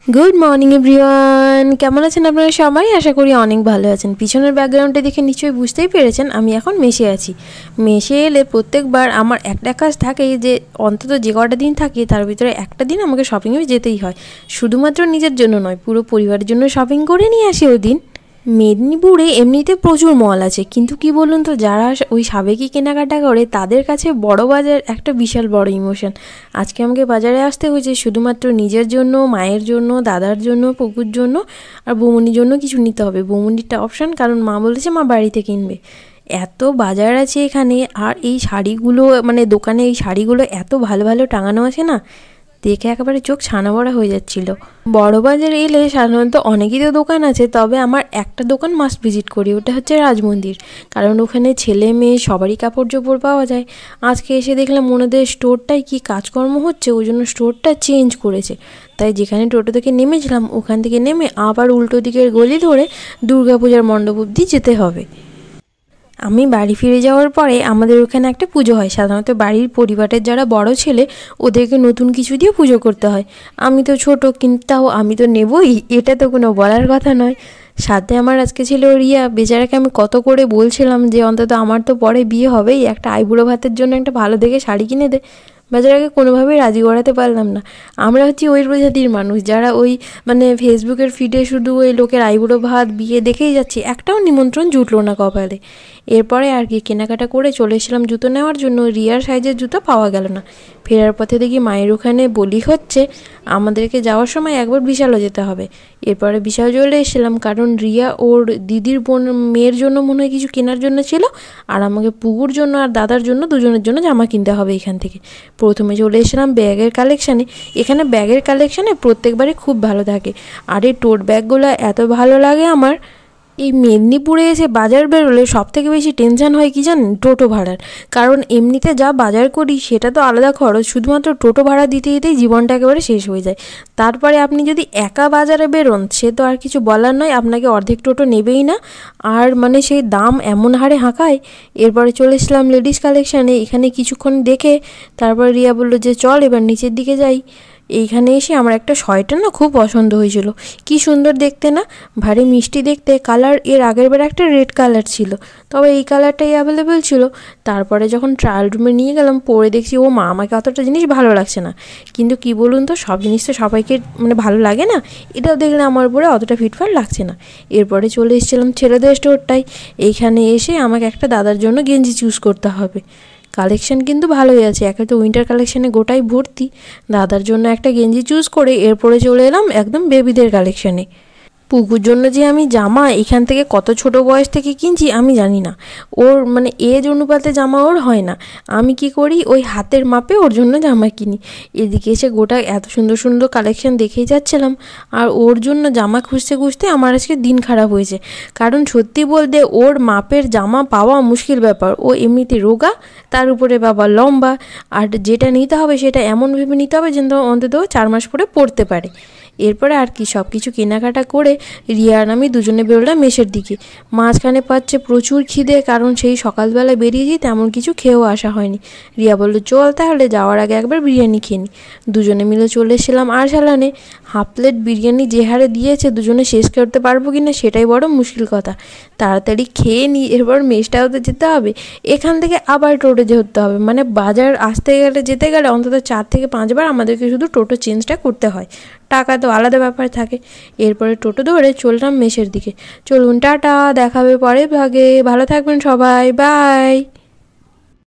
Good morning everyone, কেমন আছেন আপনারা সবাই? আশা করি অনেক ভালো আছেন। পিছনের ব্যাকগ্রাউন্ডে দেখে নিশ্চয়ই বুঝতেই পেরেছেন আমি এখন মেসে আছি। মেসে এলে প্রত্যেকবার আমার একটা কাজ থাকে যে অন্তত যে কটা দিন থাকি তার ভিতরে একটা দিন আমাকে শপিংয়ে যেতেই হয়। শুধুমাত্র নিজের জন্য নয়, পুরো পরিবারের জন্য শপিং করে নিয়ে আসি ওই দিন। মেদিনীপুরে এমনিতে প্রচুর মল আছে, কিন্তু কি বলুন তো, যারা ওই সাবেকি কেনাকাটা করে তাদের কাছে বড় বাজার একটা বিশাল বড় ইমোশন। আজকে আমাকে বাজারে আসতে হয়েছে শুধুমাত্র নিজের জন্য, মায়ের জন্য, দাদার জন্য, পুকুর জন্য আর বৌমনির জন্য কিছু নিতে হবে। বৌমনিরটা অপশান, কারণ মা বলেছে মা বাড়িতে কিনবে। এত বাজার আছে এখানে, আর এই শাড়িগুলো মানে দোকানে এই শাড়িগুলো এত ভালো ভালো টাঙানো আছে না, দেখে একেবারে চোখ ছানা বড়া হয়ে যাচ্ছিল। বড় বাজারে এলে সাধারণত অনেকই তো দোকান আছে, তবে আমার একটা দোকান মাস্ট ভিজিট করি, ওটা হচ্ছে রাজমন্দির। কারণ ওখানে ছেলে মেয়ে সবারই কাপড় চোপড় পাওয়া যায়। আজকে এসে দেখলাম ওনাদের স্টোরটায় কি কাজকর্ম হচ্ছে, ওই জন্য স্টোরটা চেঞ্জ করেছে। তাই যেখানে টোটো থেকে নেমেছিলাম ওখান থেকে নেমে আবার উল্টো দিকের গলি ধরে দুর্গাপূজার মণ্ডপ অবধি যেতে হবে। আমি বাড়ি ফিরে যাওয়ার পরে আমাদের ওখানে একটা পুজো হয়। সাধারণত বাড়ির পরিবারের যারা বড় ছেলে ওদেরকে নতুন কিছু দিয়ে পুজো করতে হয়। আমি তো ছোট, কিন্তু তাও আমি তো নেবই, এটা তো কোনো বলার কথা নয়। সাথে আমার আজকে ছিল রিয়া। বেচারাকে আমি কত করে বলছিলাম যে অন্তত আমার তো পরে বিয়ে হবেই, একটা আইবুড়ো ভাতের জন্য একটা ভালো দেখে শাড়ি কিনে দে। বেচারাকে কোনোভাবেই রাজি করাতে পারলাম না। আমরা হচ্ছি ওই প্রজাতির মানুষ যারা ওই মানে ফেসবুকের ফিডে শুধু ওই লোকের আইবুড়ো ভাত বিয়ে দেখেই যাচ্ছি, একটাও নিমন্ত্রণ জুটলো না কপালে। এরপরে আর কি কেনাকাটা করে চলে এসেছিলাম জুতো নেওয়ার জন্য। রিয়ার সাইজের জুতো পাওয়া গেল না। ফেরার পথে দেখি মায়ের ওখানে বলি হচ্ছে, আমাদেরকে যাওয়ার সময় একবার বিশালও যেতে হবে। এরপরে বিশাল চলে এসেছিলাম, কারণ রিয়া ওর দিদির বোন মেয়ের জন্য মনে হয় কিছু কেনার জন্য ছিল, আর আমাকে পুকুর জন্য আর দাদার জন্য দুজনের জন্য জামা কিনতে হবে এখান থেকে। প্রথমে চলে এসেছিলাম ব্যাগের কালেকশানে। এখানে ব্যাগের কালেকশানে প্রত্যেকবারই খুব ভালো থাকে, আর এই টোট ব্যাগগুলো এত ভালো লাগে আমার। এই মেদিনীপুরে এসে বাজার বেরোলে সবথেকে বেশি টেনশান হয় কি জানেন? টোটো ভাড়ার। কারণ এমনিতে যা বাজার করি সেটা তো আলাদা খরচ, শুধুমাত্র টোটো ভাড়া দিতে দিতেই জীবনটা একেবারে শেষ হয়ে যায়। তারপরে আপনি যদি একা বাজারে বেরোন সে তো আর কিছু বলার নয়, আপনাকে অর্ধেক টোটো নেবেই না, আর মানে সেই দাম এমন হারে হাঁকায়। এরপরে চলে এসলাম লেডিস কালেকশানে। এখানে কিছুক্ষণ দেখে তারপর রিয়া বললো যে চল এবার নিচের দিকে যাই। এইখানে এসে আমার একটা সোয়েটার না খুব পছন্দ হয়েছিল। কি সুন্দর দেখতে না, ভারী মিষ্টি দেখতে। কালার এর আগের বার একটা রেড কালার ছিল, তবে এই কালারটাই অ্যাভেলেবেল ছিল। তারপরে যখন ট্রায়াল রুমে নিয়ে গেলাম পরে দেখছি ও মা আমাকে অতটা জিনিস ভালো লাগছে না। কিন্তু কি বলুন তো, সব জিনিস তো সবাইকে মানে ভালো লাগে না। এটাও দেখলে আমার উপরে অতটা ফিটফাট লাগছে না। এরপরে চলে এসেছিলাম ছেলেদের স্টোরটায়। এইখানে এসে আমাকে একটা দাদার জন্য গেঞ্জি চুজ করতে হবে। কালেকশান কিন্তু ভালোই আছে, একে তো উইন্টার কালেকশানে গোটাই ভর্তি। দাদার জন্য একটা গেঞ্জি চুজ করে এরপরে চলে এলাম একদম বেবিদের কালেকশানে। পুকুর জন্য যে আমি জামা এখান থেকে কত ছোট বয়স থেকে কিনছি আমি জানি না। ওর মানে এজ অনুপাতে জামা ওর হয় না। আমি কি করি, ওই হাতের মাপে ওর জন্য জামা কিনি। এদিকে এসে গোটা এত সুন্দর সুন্দর কালেকশান দেখেই যাচ্ছিলাম, আর ওর জন্য জামা খুঁজতে খুঁজতে আমার আজকে দিন খারাপ হয়েছে। কারণ সত্যি বলতে ওর মাপের জামা পাওয়া মুশকিল ব্যাপার। ও এমনিতে রোগা, তার উপরে বাবা লম্বা, আর যেটা নিতে হবে সেটা এমন ভেবে নিতে হবে যেন অন্তত 4 মাস পরে পরতে পারে। এরপরে আর কি সব কিছু কেনাকাটা করে রিয়া আর আমি দুজনে বেরোলাম মেসের দিকে। মাঝখানে পাচ্ছে প্রচুর খিদে, কারণ সেই সকালবেলা বেরিয়েছি তেমন কিছু খেয়েও আসা হয়নি। রিয়া বললো চল তাহলে যাওয়ার আগে একবার বিরিয়ানি খেয়ে নিই। দুজনে মিলে চলে এসেছিলাম আরসালানে। হাফ প্লেট বিরিয়ানি যে হারে দিয়েছে দুজনে শেষ করতে পারবো কি না সেটাই বড় মুশকিল কথা। তাড়াতাড়ি খেয়ে নিই, এরপর মেসটাও তো যেতে হবে। এখান থেকে আবার টোটো যেতে হবে, মানে বাজার আসতে গেলে যেতে গেলে অন্তত 4 থেকে 5 বার আমাদেরকে শুধু টোটো চেঞ্জটা করতে হয়। টাকা তো আলাদা ব্যাপার থাকে। এরপরে টোটো ধরে চললাম মেসের দিকে। চলুন টাটা, দেখাবে পরে ভাগে। ভালো থাকবেন সবাই, বাই।